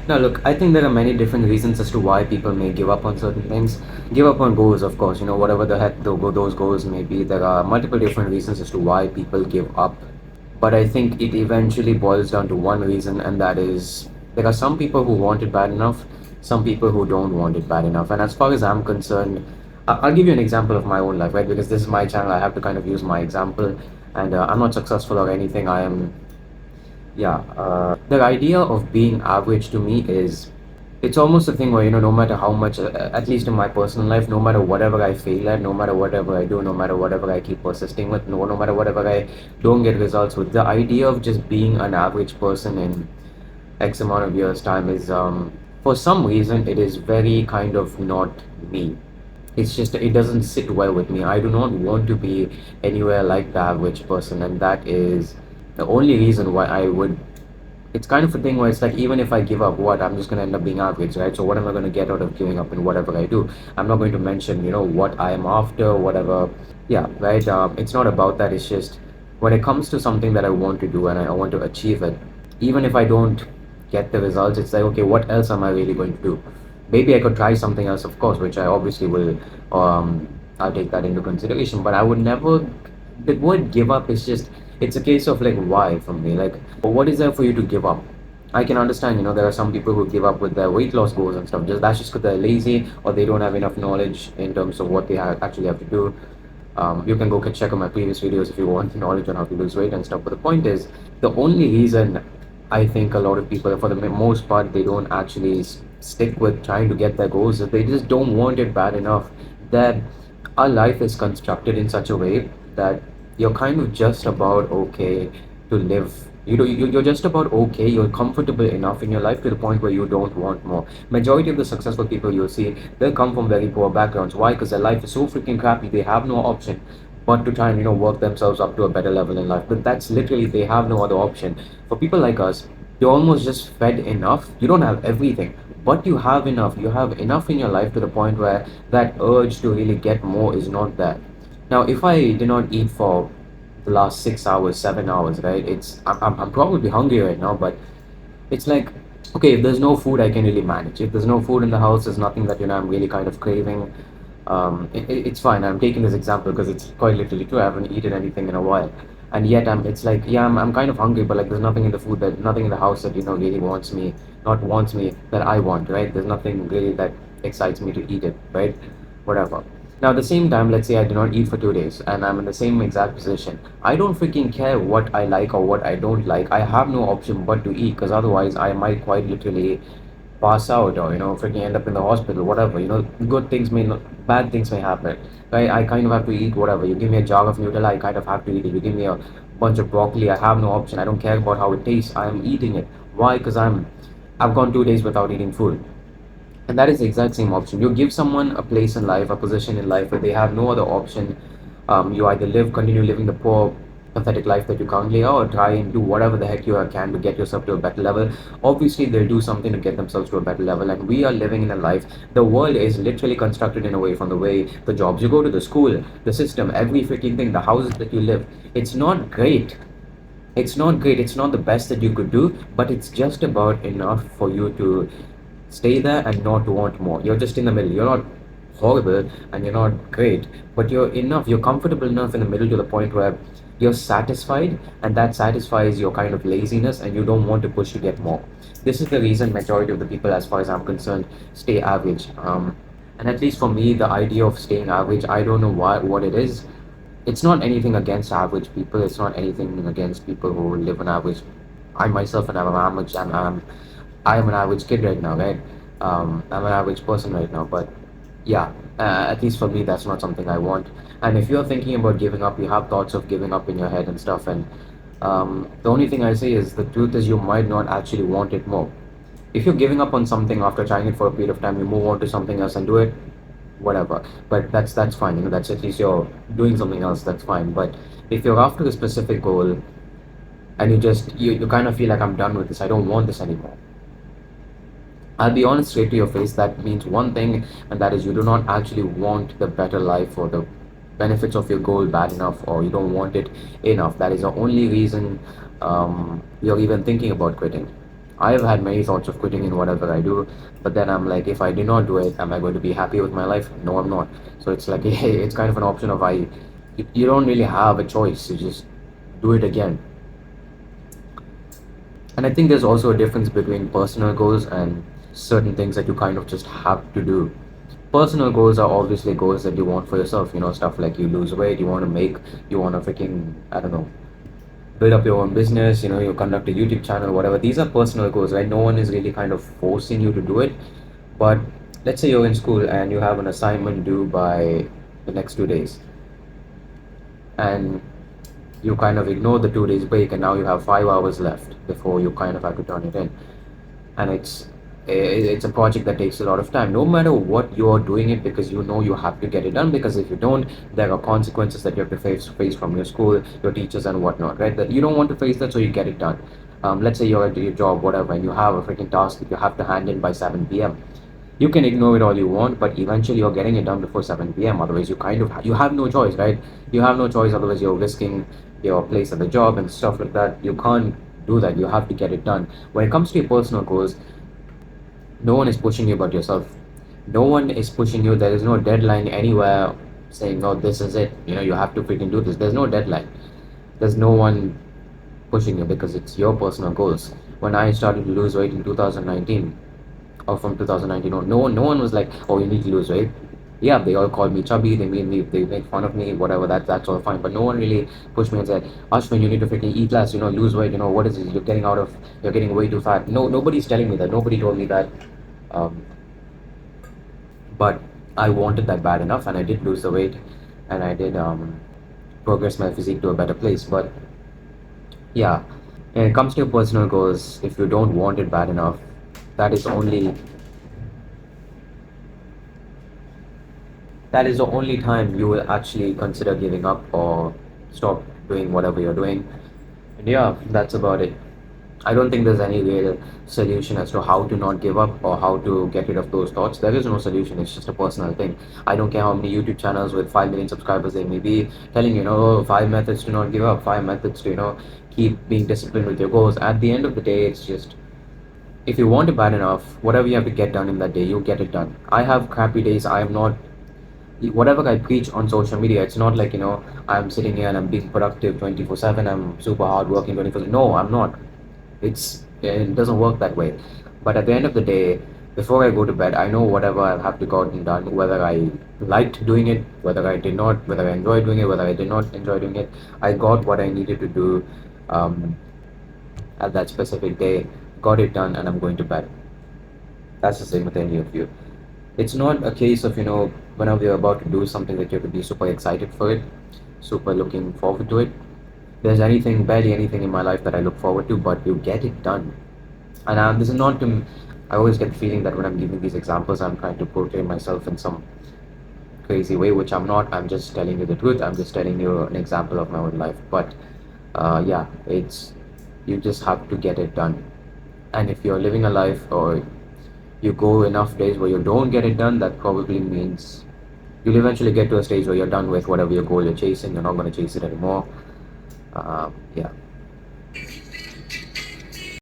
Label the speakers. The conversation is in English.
Speaker 1: Now, look, I think there are many different reasons as to why people may give up on certain things. Give up on goals, of course, whatever the heck those goals may be. There are multiple different reasons as to why people give up. But I think it eventually boils down to one reason, and that is there are some people who want it bad enough, some people who don't want it bad enough. And as far as I'm concerned, I'll give you an example of my own life, right? Because this is my channel, I have to kind of use my example. And I'm not successful or anything. I am, yeah. The idea of being average to me is it's almost a thing where no matter how much at least in my personal life, no matter whatever I fail at, no matter whatever I do, no matter whatever I keep persisting with, no matter whatever I don't get results with, the idea of just being an average person in x amount of years time is for some reason it is very kind of not me. It's just it doesn't sit well with me. I do not want to be anywhere like the average person, and that is the only reason why I would. It's kind of a thing where it's like even if I give up, what I'm just gonna end up being average, right? So what am I gonna get out of giving up in whatever I do? I'm not going to mention what I am after, whatever. Yeah, right. It's not about that. It's just when it comes to something that I want to do and I want to achieve it, even if I don't get the results, it's like, okay, what else am I really going to do? Maybe I could try something else, of course, which I obviously will. I'll take that into consideration, but I would never. The word give up is just. It's a case of like why for me. Like, what is there for you to give up? I can understand, there are some people who give up with their weight loss goals and stuff. Just that's just because they're lazy or they don't have enough knowledge in terms of what they actually have to do. You can go check out my previous videos if you want knowledge on how to lose weight and stuff. But the point is, the only reason I think a lot of people, for the most part, they don't actually stick with trying to get their goals is they just don't want it bad enough. That our life is constructed in such a way that you're kind of just about okay to live. You're just about okay. You're comfortable enough in your life to the point where you don't want more. Majority of the successful people you'll see, they'll come from very poor backgrounds. Why? Because their life is so freaking crappy. They have no option but to try and work themselves up to a better level in life. But that's literally they have no other option. For people like us, you're almost just fed enough. You don't have everything, but you have enough. You have enough in your life to the point where that urge to really get more is not there. Now, if I did not eat for the last 6 hours, 7 hours, right? I'm probably hungry right now, but it's like, okay, if there's no food, I can really manage. If there's no food in the house, there's nothing that I'm really kind of craving. It's fine. I'm taking this example because it's quite literally true. I haven't eaten anything in a while, and yet it's like, yeah, I'm kind of hungry, but like there's nothing in the food that nothing in the house that really wants me, not wants me that I want, right? There's nothing really that excites me to eat it, right? Whatever. Now, at the same time, let's say I do not eat for 2 days and I'm in the same exact position. I don't freaking care what I like or what I don't like. I have no option but to eat because otherwise I might quite literally pass out or freaking end up in the hospital, whatever. Good things may not, bad things may happen. Right? I kind of have to eat whatever. You give me a jar of Nutella, I kind of have to eat it. You give me a bunch of broccoli, I have no option. I don't care about how it tastes. I am eating it. Why? Because I've gone 2 days without eating food. And that is the exact same option. You give someone a place in life, a position in life where they have no other option. You either continue living the poor, pathetic life that you currently are, or try and do whatever the heck you can to get yourself to a better level. Obviously, they'll do something to get themselves to a better level. And we are living in a life, the world is literally constructed in a way from the way the jobs you go to, the school, the system, every freaking thing, the houses that you live. It's not great. It's not great. It's not the best that you could do, but it's just about enough for you to stay there and not want more. You're just in the middle. You're not horrible and you're not great, but you're enough. You're comfortable enough in the middle to the point where you're satisfied, and that satisfies your kind of laziness, and you don't want to push to get more. This is the reason majority of the people, as far as I'm concerned, stay average. And at least for me, the idea of staying average, I don't know what it is. It's not anything against average people. It's not anything against people who live an average. I myself and I'm an average, and I am an average kid right now, right? I'm an average person right now, but yeah, at least for me, that's not something I want. And if you're thinking about giving up, you have thoughts of giving up in your head and stuff, and the only thing I say is the truth is you might not actually want it more. If you're giving up on something after trying it for a period of time, you move on to something else and do it, whatever. But that's fine. That's at least you're doing something else. That's fine. But if you're after a specific goal and you kind of feel like I'm done with this, I don't want this anymore. I'll be honest straight to your face, that means one thing, and that is you do not actually want the better life or the benefits of your goal bad enough, or you don't want it enough. That is the only reason you're even thinking about quitting. I've had many thoughts of quitting in whatever I do, but then I'm like, if I do not do it, am I going to be happy with my life? No, I'm not. So it's like, it's kind of an option of you don't really have a choice. You just do it again. And I think there's also a difference between personal goals and certain things that you kind of just have to do. Personal goals are obviously goals that you want for yourself, stuff like you lose weight, you want to freaking, I don't know, build up your own business, you conduct a YouTube channel, whatever. These are personal goals, right? No one is really kind of forcing you to do it. But let's say you're in school and you have an assignment due by the next 2 days, and you kind of ignore the 2 days break, and now you have 5 hours left before you kind of have to turn it in. And it's a project that takes a lot of time, no matter what you're doing it, because you have to get it done, because if you don't, there are consequences that you have to face from your school, your teachers, and whatnot, right? That you don't want to face that, so you get it done. Let's say you're at your job, whatever, and you have a freaking task that you have to hand in by 7 p.m. You can ignore it all you want, but eventually you're getting it done before 7 p.m. Otherwise, you have no choice, right? You have no choice. Otherwise, you're risking your place at the job and stuff like that. You can't do that. You have to get it done. When it comes to your personal goals, no one is pushing you but yourself. No one is pushing you. There is no deadline anywhere saying, "No, this is it. You have to freaking do this." There's no deadline. There's no one pushing you because it's your personal goals. When I started to lose weight in 2019, or from 2019 on, no one was like, "Oh, you need to lose weight." Yeah, they all called me chubby. They make fun of me, whatever. That's all fine. But no one really pushed me and said, "Ashwin, you need to freaking eat less. Lose weight. What is it? You're getting way too fat." No, nobody's telling me that. Nobody told me that. Um, but I wanted that bad enough, and I did lose the weight, and I did progress my physique to a better place. But yeah, when it comes to your personal goals, if you don't want it bad enough, that is only that is the only time you will actually consider giving up or stop doing whatever you're doing. And yeah, that's about it. I don't think there's any real solution as to how to not give up or how to get rid of those thoughts. There is no solution, it's just a personal thing. I don't care how many YouTube channels with 5 million subscribers they may be telling five methods to not give up, five methods to, keep being disciplined with your goals. At the end of the day, it's just, if you want it bad enough, whatever you have to get done in that day, you get it done. I have crappy days. I am not whatever I preach on social media, it's not like, I'm sitting here and I'm being productive 24/7, I'm super hard working 24/7. No, I'm not. It doesn't work that way. But at the end of the day, before I go to bed, I know whatever I have to gotten done, whether I liked doing it, whether I did not, whether I enjoyed doing it, whether I did not enjoy doing it, I got what I needed to do um, at that specific day, got it done, and I'm going to bed. That's the same with any of you. It's not a case of, whenever you're about to do something, that you have to be super excited for it, super looking forward to it. There's barely anything in my life that I look forward to, but you get it done. And this is not to, I always get the feeling that when I'm giving these examples, I'm trying to portray myself in some crazy way, which I'm not. I'm just telling you the truth. I'm just telling you an example of my own life. But yeah, you just have to get it done. And if you're living a life, or you go enough days where you don't get it done, that probably means you'll eventually get to a stage where you're done with whatever your goal you're chasing. You're not going to chase it anymore. Yeah.